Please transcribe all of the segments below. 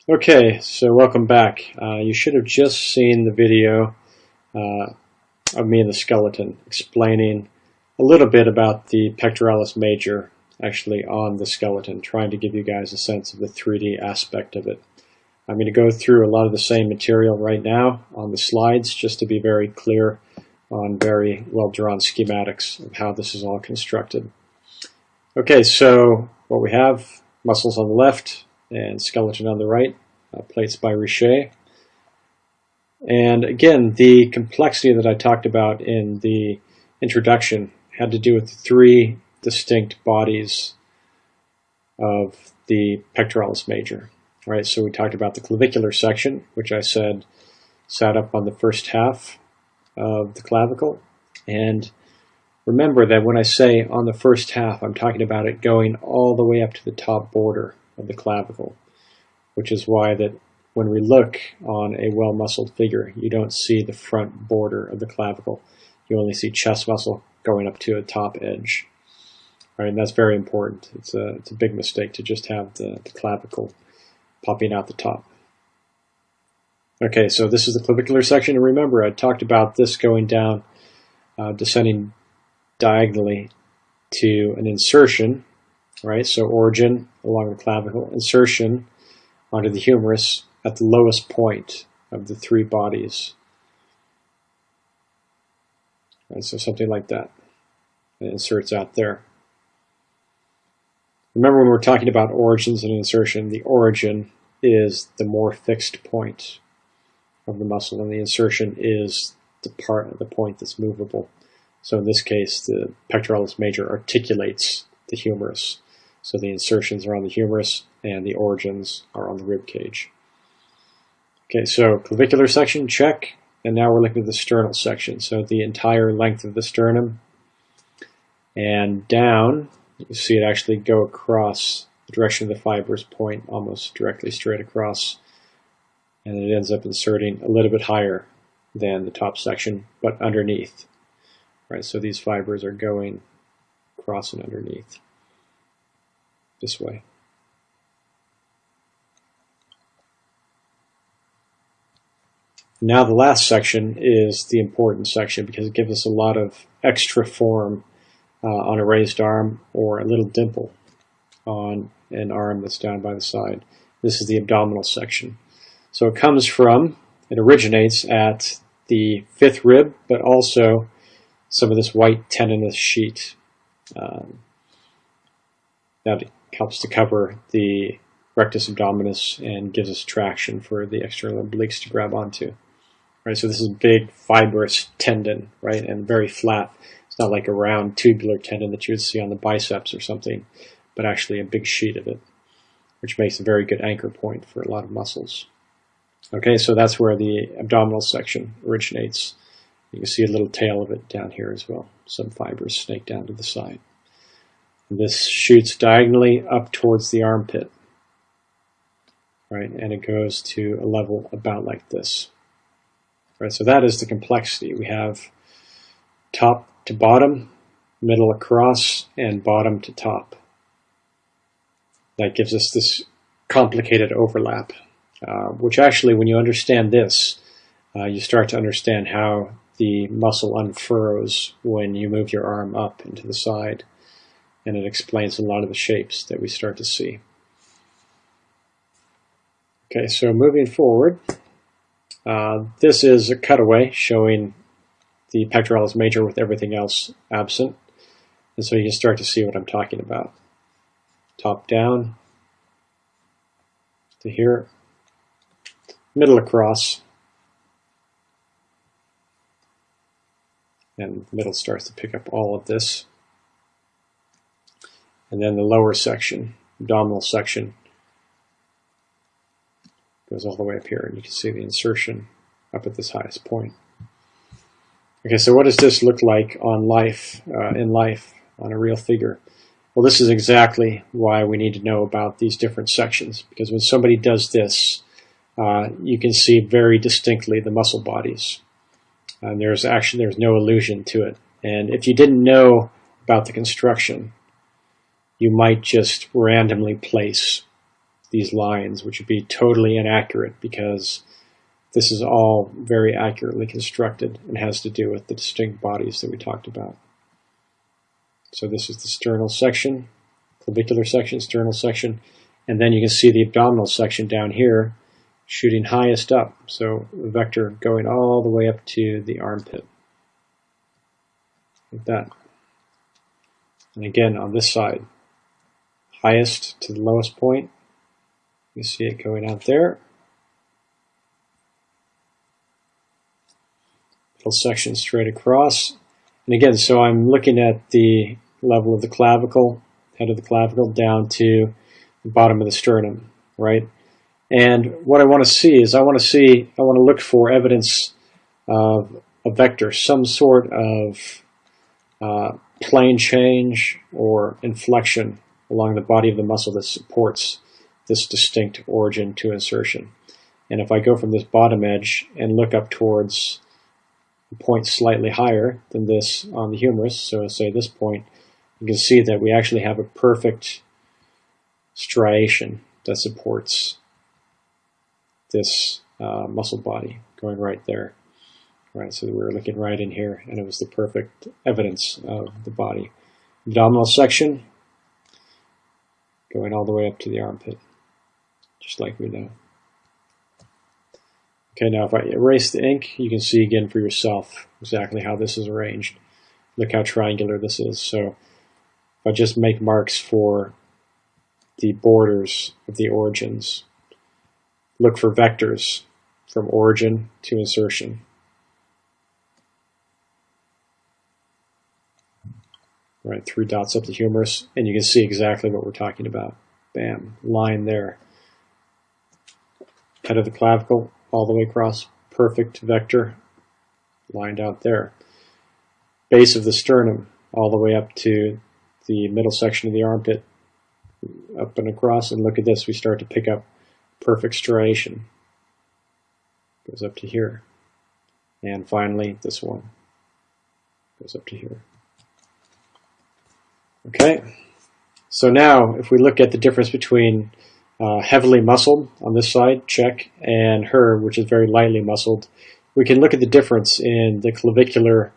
Okay, so welcome back. You should have just seen the video of me and the skeleton explaining a little bit about the pectoralis major actually on the skeleton, trying to give you guys a sense of the 3D aspect of it. I'm going to go through a lot of the same material right now on the slides just to be very clear on very well-drawn schematics of how this is all constructed. Okay, so what we have, muscles on the left and skeleton on the right, plates by Richer. And again, the complexity that I talked about in the introduction had to do with the three distinct bodies of the pectoralis major. All right, so we talked about the clavicular section, which I said sat up on the first half of the clavicle. And remember that when I say on the first half, I'm talking about it going all the way up to the top border of the clavicle, which is why that when we look on a well-muscled figure, you don't see the front border of the clavicle. You only see chest muscle going up to a top edge. All right, and that's very important. It's a big mistake to just have the clavicle popping out the top. Okay, so this is the clavicular section, and remember I talked about this going down, descending diagonally to an insertion, right? So origin along the clavicle, insertion onto the humerus at the lowest point of the three bodies. Right, so something like that. It inserts out there. Remember when we're talking about origins and insertion, the origin is the more fixed point of the muscle, and the insertion is the part of the point that's movable. So in this case, the pectoralis major articulates the humerus. So the insertions are on the humerus and the origins are on the rib cage. Okay, so clavicular section, check. And now we're looking at the sternal section. So the entire length of the sternum and down, you see it actually go across the direction of the fibers, point almost directly straight across. And it ends up inserting a little bit higher than the top section, but underneath. Right, so these fibers are going across and underneath this way. Now the last section is the important section because it gives us a lot of extra form on a raised arm or a little dimple on an arm that's down by the side. This is the abdominal section. So it originates at the fifth rib, but also some of this white tendinous sheet that helps to cover the rectus abdominis and gives us traction for the external obliques to grab onto. Right, so this is a big fibrous tendon, right, and very flat. It's not like a round tubular tendon that you would see on the biceps or something, but actually a big sheet of it, which makes a very good anchor point for a lot of muscles. Okay, so that's where the abdominal section originates. You can see a little tail of it down here as well. Some fibers snake down to the side. And this shoots diagonally up towards the armpit, right, and it goes to a level about like this. Right, so that is the complexity. We have top to bottom, middle across, and bottom to top. That gives us this complicated overlap, which actually, when you understand this, you start to understand how the muscle unfurrows when you move your arm up and to the side, and it explains a lot of the shapes that we start to see. Okay, so moving forward, this is a cutaway showing the pectoralis major with everything else absent, and so you can start to see what I'm talking about. Top down to here, middle across, and the middle starts to pick up all of this. And then the lower section, abdominal section, goes all the way up here, and you can see the insertion up at this highest point. Okay, so what does this look like on in life, on a real figure? Well, this is exactly why we need to know about these different sections, because when somebody does this, you can see very distinctly the muscle bodies. And there's no illusion to it. And if you didn't know about the construction, you might just randomly place these lines, which would be totally inaccurate because this is all very accurately constructed and has to do with the distinct bodies that we talked about. So this is the sternal section, clavicular section, sternal section, and then you can see the abdominal section down here shooting highest up. So the vector going all the way up to the armpit, like that. And again, on this side, highest to the lowest point. You see it going out there. Middle section straight across. And again, so I'm looking at the level of the clavicle, head of the clavicle, down to the bottom of the sternum, right? And what I want to see is I want to look for evidence of a vector, some sort of plane change or inflection along the body of the muscle that supports this distinct origin to insertion. And if I go from this bottom edge and look up towards a point slightly higher than this on the humerus, so say this point, you can see that we actually have a perfect striation that supports this muscle body going right there. Right, so we were looking right in here, and it was the perfect evidence of the body. Abdominal section going all the way up to the armpit, just like we know. Okay, now if I erase the ink, you can see again for yourself exactly how this is arranged. Look how triangular this is. So if I just make marks for the borders of the origins, look for vectors from origin to insertion. Right, 3 dots up the humerus, and you can see exactly what we're talking about. Bam, line there. Head of the clavicle, all the way across, perfect vector, lined out there. Base of the sternum, all the way up to the middle section of the armpit, up and across, and look at this, we start to pick up perfect striation. Goes up to here. And finally, this one goes up to here. Okay, so now if we look at the difference between heavily muscled on this side, check, and her, which is very lightly muscled, we can look at the difference in the clavicular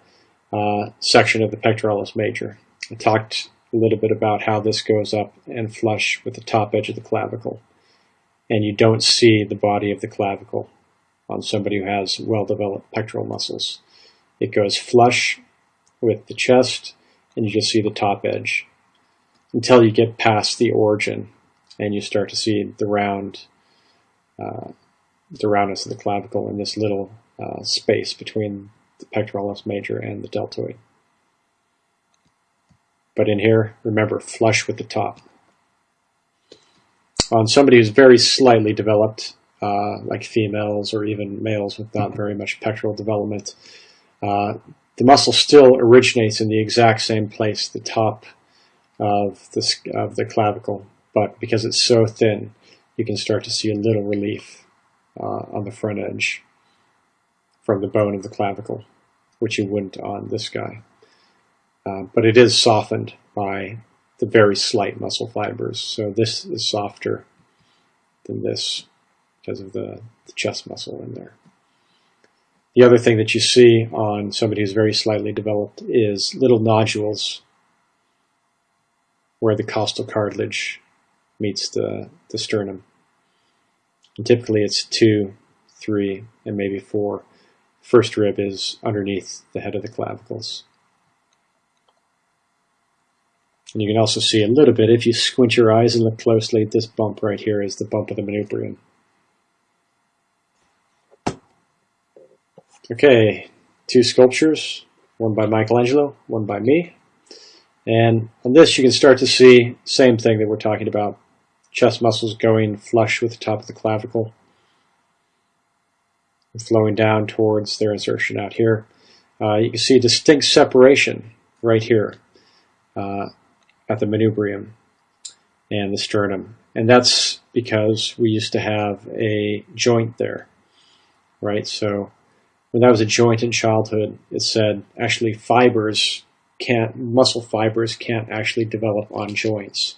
section of the pectoralis major. I talked a little bit about how this goes up and flush with the top edge of the clavicle, and you don't see the body of the clavicle on somebody who has well-developed pectoral muscles. It goes flush with the chest, and you just see the top edge until you get past the origin and you start to see the roundness of the clavicle in this little space between the pectoralis major and the deltoid. But in here, remember, flush with the top. On somebody who's very slightly developed, like females or even males with not very much pectoral development, the muscle still originates in the exact same place, the top of the clavicle, but because it's so thin, you can start to see a little relief on the front edge from the bone of the clavicle, which you wouldn't on this guy. But it is softened by the very slight muscle fibers, so this is softer than this because of the chest muscle in there. The other thing that you see on somebody who's very slightly developed is little nodules where the costal cartilage meets the sternum. And typically it's 2, 3, and maybe 4. First rib is underneath the head of the clavicles. And you can also see a little bit, if you squint your eyes and look closely, this bump right here is the bump of the manubrium. Okay, 2 sculptures, one by Michelangelo, one by me. And on this you can start to see same thing that we're talking about. Chest muscles going flush with the top of the clavicle and flowing down towards their insertion out here. You can see a distinct separation right here at the manubrium and the sternum. And that's because we used to have a joint there, right? So when that was a joint in childhood, it said actually muscle fibers can't actually develop on joints,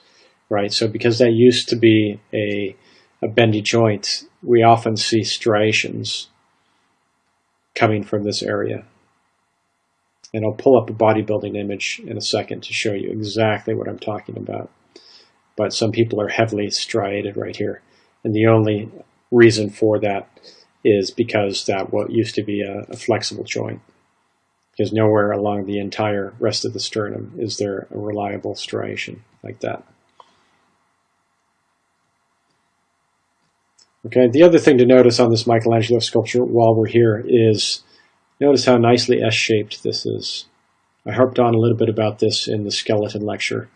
right? So because that used to be a a bendy joint, we often see striations coming from this area. And I'll pull up a bodybuilding image in a second to show you exactly what I'm talking about. But some people are heavily striated right here. And the only reason for that is because that what used to be a flexible joint. Because nowhere along the entire rest of the sternum is there a reliable striation like that. Okay, the other thing to notice on this Michelangelo sculpture while we're here is notice how nicely S-shaped this is. I harped on a little bit about this in the skeleton lecture,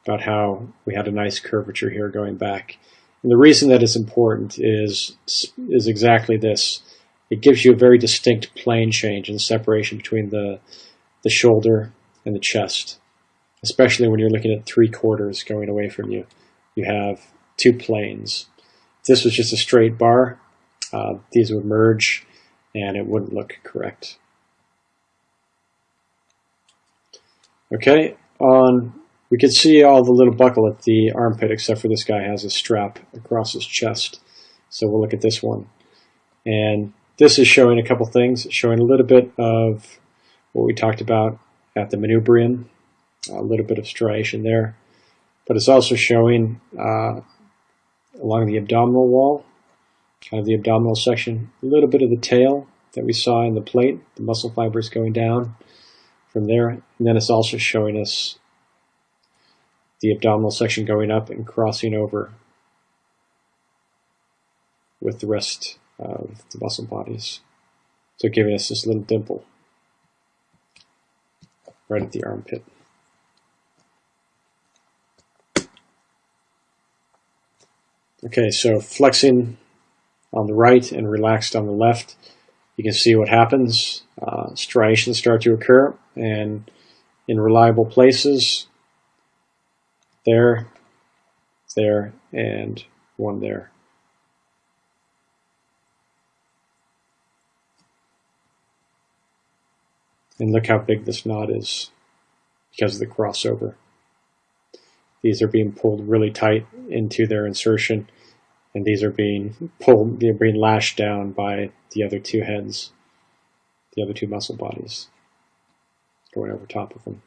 about how we had a nice curvature here going back. And the reason that it's important is exactly this. It gives you a very distinct plane change and separation between the shoulder and the chest, especially when you're looking at 3/4 going away from you. You have two planes. If this was just a straight bar, these would merge and it wouldn't look correct. Okay, we could see all the little buckle at the armpit, except for this guy has a strap across his chest. So we'll look at this one. And this is showing a couple things. It's showing a little bit of what we talked about at the manubrium, a little bit of striation there. But it's also showing along the abdominal wall, kind of the abdominal section, a little bit of the tail that we saw in the plate, the muscle fibers going down from there. And then it's also showing us the abdominal section going up and crossing over with the rest of the muscle bodies. So giving us this little dimple right at the armpit. Okay, so flexing on the right and relaxed on the left, you can see what happens. Striations start to occur, and in reliable places, there, and one there. And look how big this knot is because of the crossover. These are being pulled really tight into their insertion, and these are being pulled, they're being lashed down by the other two heads, the other two muscle bodies going over top of them.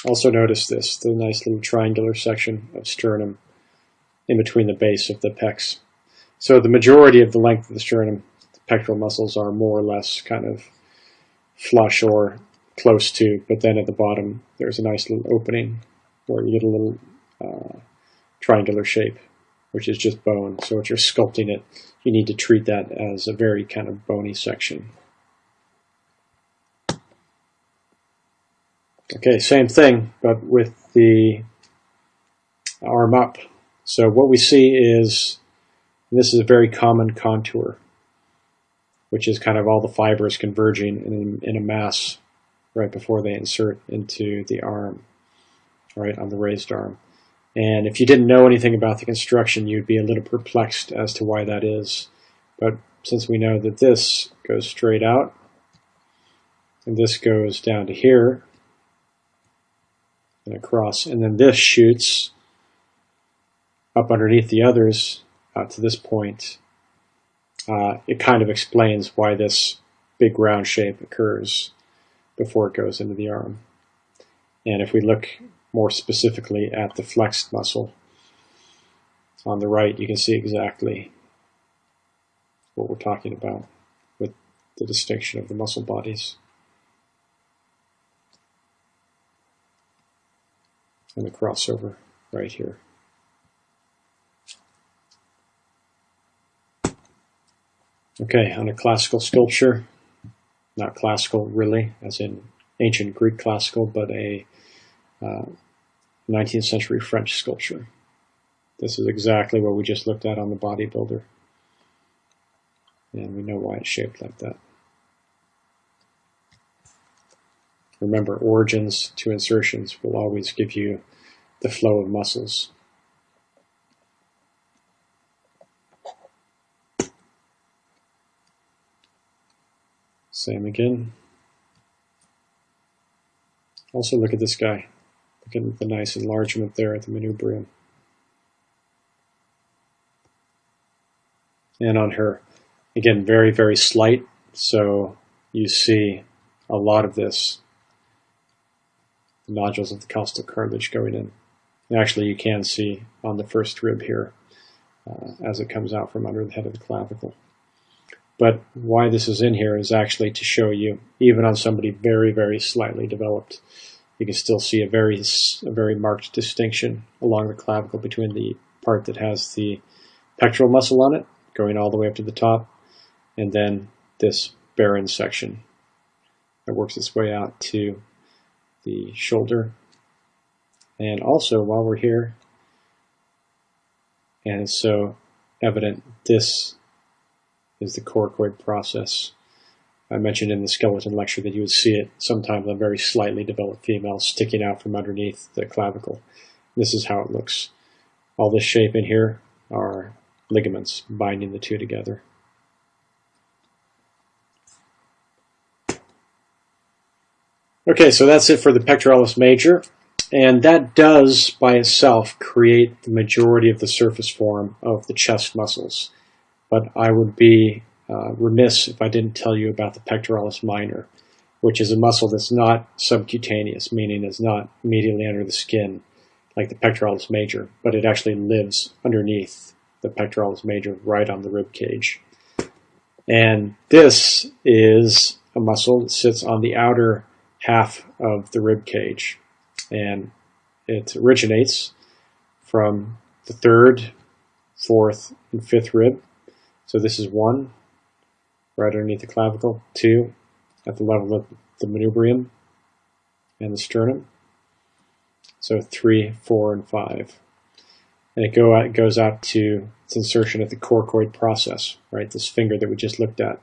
Also notice this, the nice little triangular section of sternum in between the base of the pecs. So the majority of the length of the sternum, the pectoral muscles are more or less kind of flush or close to, but then at the bottom there's a nice little opening where you get a little triangular shape, which is just bone. So if you're sculpting it, you need to treat that as a very kind of bony section. Okay, same thing, but with the arm up. So what we see is, and this is a very common contour, which is kind of all the fibers converging in a mass right before they insert into the arm, right, on the raised arm. And if you didn't know anything about the construction, you'd be a little perplexed as to why that is. But since we know that this goes straight out, and this goes down to here, and across, and then this shoots up underneath the others out to this point, it kind of explains why this big round shape occurs before it goes into the arm. And if we look more specifically at the flexed muscle on the right, you can see exactly what we're talking about with the distinction of the muscle bodies and the crossover right here. Okay, on a classical sculpture, not classical really, as in ancient Greek classical, but a 19th century French sculpture. This is exactly what we just looked at on the bodybuilder. And we know why it's shaped like that. Remember, origins to insertions will always give you the flow of muscles. Same again. Also look at this guy. Look Getting the nice enlargement there at the manubrium. And on her, again, very, very slight, so you see a lot of this, the nodules of the costal cartilage going in. And actually, you can see on the first rib here as it comes out from under the head of the clavicle. But why this is in here is actually to show you, even on somebody very, very slightly developed, you can still see a very marked distinction along the clavicle between the part that has the pectoral muscle on it, going all the way up to the top, and then this barren section that works its way out to the shoulder. And also, while we're here, and it's so evident, this is the coracoid process. I mentioned in the skeleton lecture that you would see it sometimes on very slightly developed females sticking out from underneath the clavicle. This is how it looks. All this shape in here are ligaments binding the two together. Okay, so that's it for the pectoralis major, and that does by itself create the majority of the surface form of the chest muscles. But I would be remiss if I didn't tell you about the pectoralis minor, which is a muscle that's not subcutaneous, meaning it's not immediately under the skin like the pectoralis major, but it actually lives underneath the pectoralis major right on the rib cage. And this is a muscle that sits on the outer half of the rib cage, and it originates from the third, fourth, and fifth rib. So this is 1, right underneath the clavicle, 2, at the level of the manubrium and the sternum, so 3, 4, and 5. And it goes out to its insertion at the coracoid process, right, this finger that we just looked at,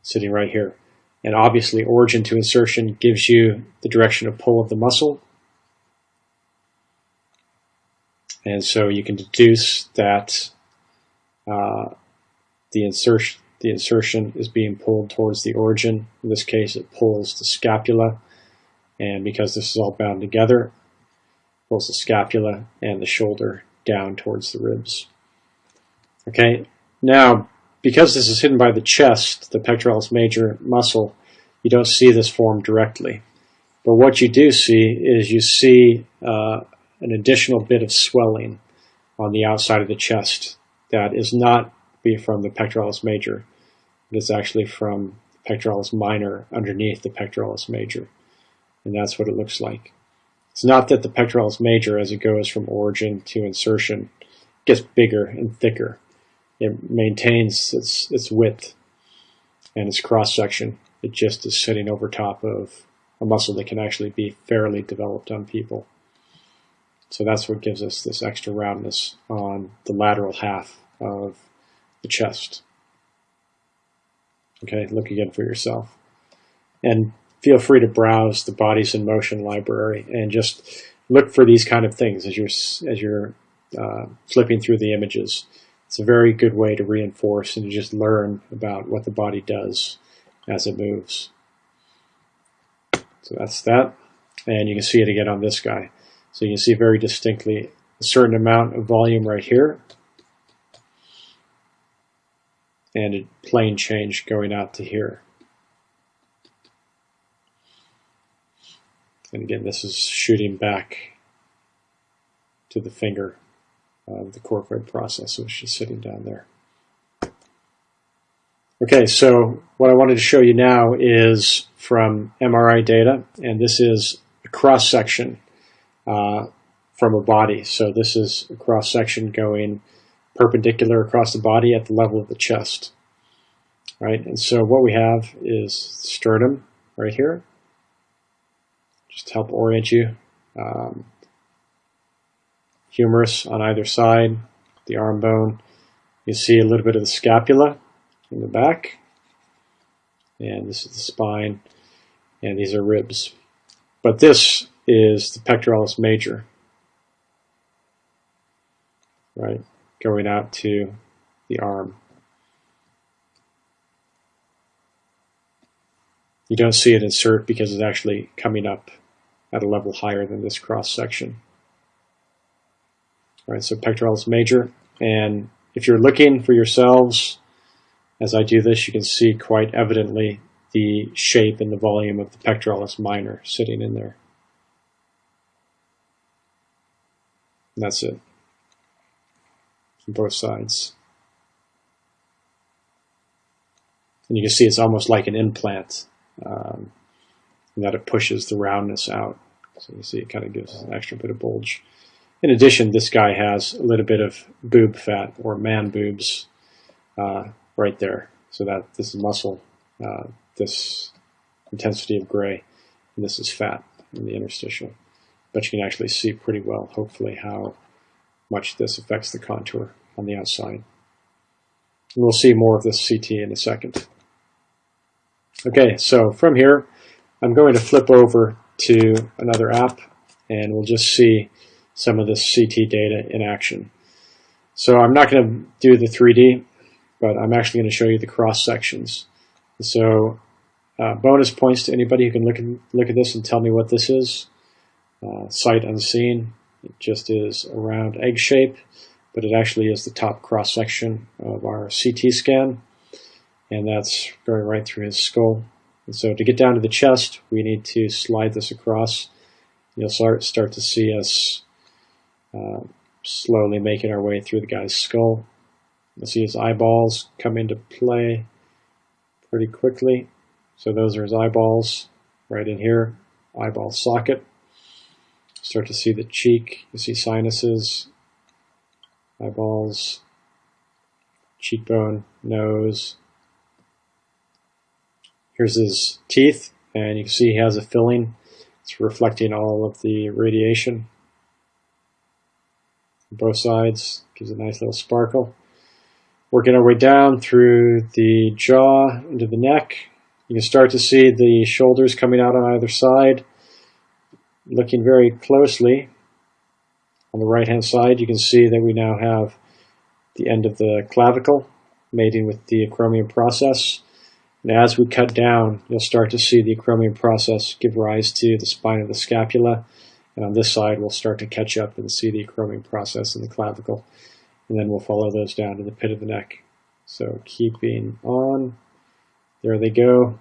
sitting right here. And obviously, origin to insertion gives you the direction of pull of the muscle. And so you can deduce that the insertion is being pulled towards the origin. In this case, it pulls the scapula. And because this is all bound together, it pulls the scapula and the shoulder down towards the ribs. Okay, now, because this is hidden by the chest, the pectoralis major muscle, you don't see this form directly. But what you do see is you see an additional bit of swelling on the outside of the chest that is not from the pectoralis major. It is actually from the pectoralis minor underneath the pectoralis major. And that's what it looks like. It's not that the pectoralis major, as it goes from origin to insertion, gets bigger and thicker. It maintains its width and its cross-section. It just is sitting over top of a muscle that can actually be fairly developed on people. So that's what gives us this extra roundness on the lateral half of the chest. Okay, look again for yourself. And feel free to browse the Bodies in Motion library and just look for these kind of things as you're flipping through the images. It's a very good way to reinforce and to just learn about what the body does as it moves. So that's that. And you can see it again on this guy. So you can see very distinctly a certain amount of volume right here, and a plane change going out to here. And again, this is shooting back to the finger of the coracoid process, which is sitting down there. Okay, so what I wanted to show you now is from MRI data, and this is a cross-section from a body. So this is a cross-section going perpendicular across the body at the level of the chest, right? And so what we have is sternum right here, just to help orient you. Humerus on either side, the arm bone. You see a little bit of the scapula in the back, and this is the spine, and these are ribs. But this is the pectoralis major, right, going out to the arm. You don't see it insert because it's actually coming up at a level higher than this cross section. All right, so pectoralis major. And if you're looking for yourselves, as I do this, you can see quite evidently the shape and the volume of the pectoralis minor sitting in there. And that's it on both sides. And you can see it's almost like an implant, in that it pushes the roundness out. So you see it kind of gives an extra bit of bulge. In addition, this guy has a little bit of boob fat, or man boobs, right there. So that this is muscle, this intensity of gray, and this is fat in the interstitial. But you can actually see pretty well, hopefully, how much this affects the contour on the outside. And we'll see more of this CT in a second. Okay, so from here, I'm going to flip over to another app, and we'll just see some of this CT data in action. So I'm not going to do the 3D, but I'm actually going to show you the cross sections. So bonus points to anybody who can look at this and tell me what this is. Sight unseen. It just is a round egg shape, but it actually is the top cross section of our CT scan, and that's going right through his skull. And so to get down to the chest, we need to slide this across. You'll start to see us slowly making our way through the guy's skull. You'll see his eyeballs come into play pretty quickly. So those are his eyeballs right in here, eyeball socket. Start to see the cheek. You see sinuses, eyeballs, cheekbone, nose. Here's his teeth, and you can see he has a filling. It's reflecting all of the radiation on both sides. Gives a nice little sparkle. Working our way down through the jaw into the neck. You can start to see the shoulders coming out on either side. Looking very closely on the right hand side, you can see that we now have the end of the clavicle mating with the acromion process. And as we cut down, you'll start to see the acromion process give rise to the spine of the scapula. And on this side, we'll start to catch up and see the acromion process in the clavicle. And then we'll follow those down to the pit of the neck. So keeping on. There they go.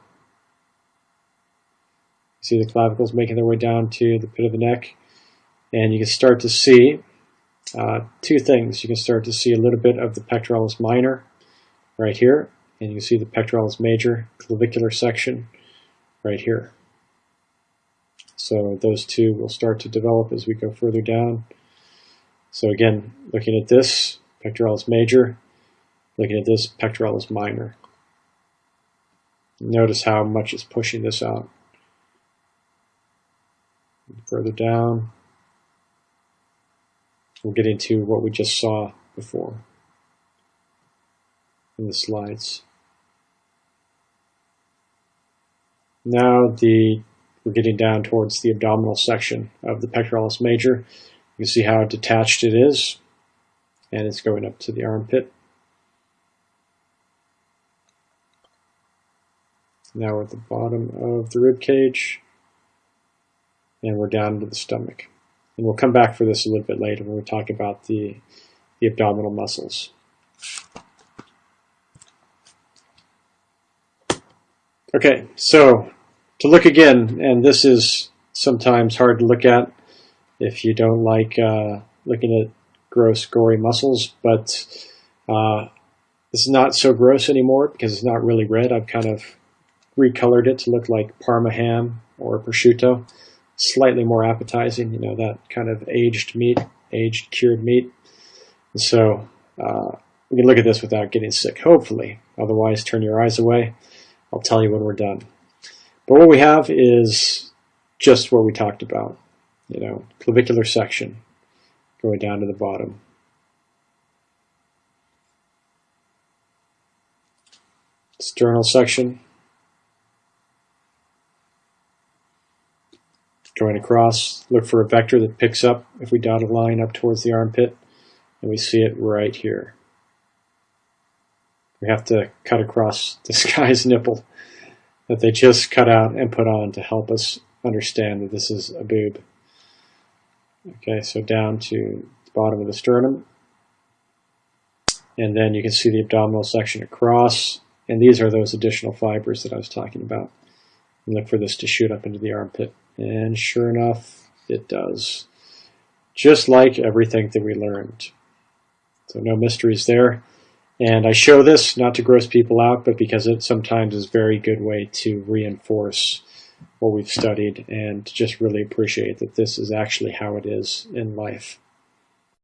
See the clavicles making their way down to the pit of the neck. And you can start to see two things. You can start to see a little bit of the pectoralis minor right here. And you can see the pectoralis major clavicular section right here. So those two will start to develop as we go further down. So again, looking at this, pectoralis major, looking at this, pectoralis minor. Notice how much it's pushing this out. Further down, we're getting to what we just saw before in the slides. Now we're getting down towards the abdominal section of the pectoralis major. You can see how detached it is, and it's going up to the armpit. Now we're at the bottom of the rib cage, and we're down to the stomach. And we'll come back for this a little bit later when we talk about the abdominal muscles. Okay, so to look again, and this is sometimes hard to look at if you don't like looking at gross, gory muscles, but this is not so gross anymore because it's not really red. I've kind of recolored it to look like Parma ham or prosciutto. Slightly more appetizing, you know, that kind of aged meat, aged cured meat. And so we can look at this without getting sick, hopefully. Otherwise, turn your eyes away. I'll tell you when we're done. But what we have is just what we talked about, you know, clavicular section going down to the bottom. Sternal section going across. Look for a vector that picks up if we dot a line up towards the armpit, and we see it right here. We have to cut across this guy's nipple that they just cut out and put on to help us understand that this is a boob. Okay, so down to the bottom of the sternum. And then you can see the abdominal section across. And these are those additional fibers that I was talking about. And look for this to shoot up into the armpit. And sure enough, it does. Just like everything that we learned. So no mysteries there. And I show this not to gross people out, but because it sometimes is a very good way to reinforce what we've studied and just really appreciate that this is actually how it is in life.